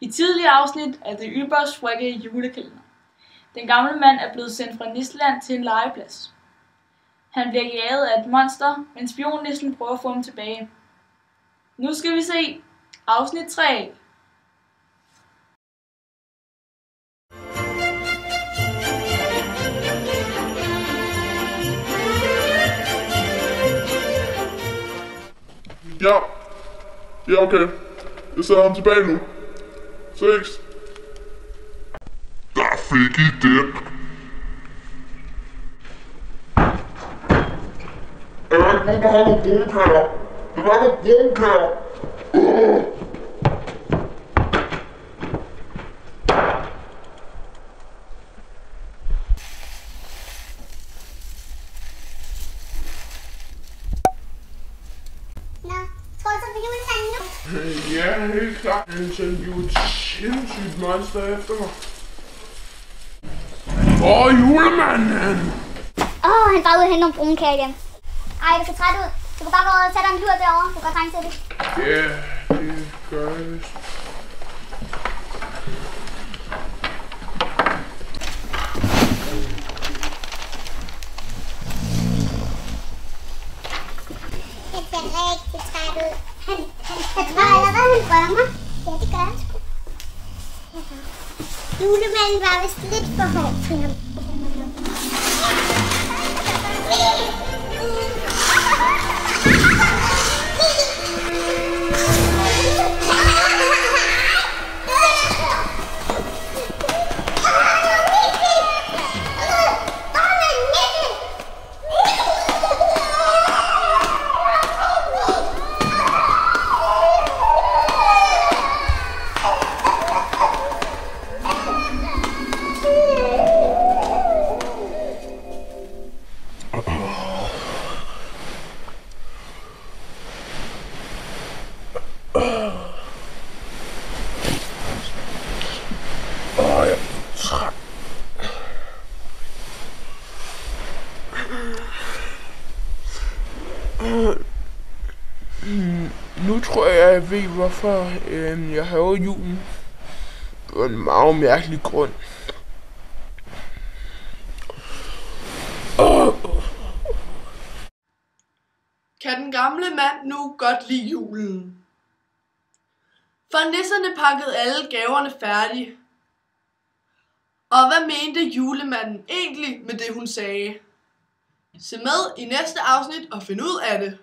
I tidligere afsnit af The Ylbers frække julekalender. Den gamle mand er blevet sendt fra Nisseland til en legeplads. Han bliver jaget af et monster, men spionnissen prøver at få ham tilbage. Nu skal vi se afsnit 3. Ja, okay. Jeg sætter ham tilbage nu. 6. Der fik I den. Er der ikke nogen, der har nogle brunkatter? Der var nogle brunkatter. Ja, helt klart. Han sendte jo et sindssygt monster efter mig. Hvor er julemanden? Han var ude og hente nogle brunkager igen. Ej, du ser træt ud. Du kan bare gå og tage dig en lur derovre. Du kan godt trænge til det. Ja, det gør jeg vist. Jeg ser rigtig træt ud. Jeg tror allerede, han drømmer. Ja, det gør han sgu. Julemanden var vist lidt for høj til ham. Nu tror jeg ved, hvorfor jeg hader julen. På en meget mærkelig grund. Kan den gamle mand nu godt lide julen? For nisserne pakkede alle gaverne færdige. Og hvad mente julemanden egentlig med det, hun sagde? Se med i næste afsnit og find ud af det.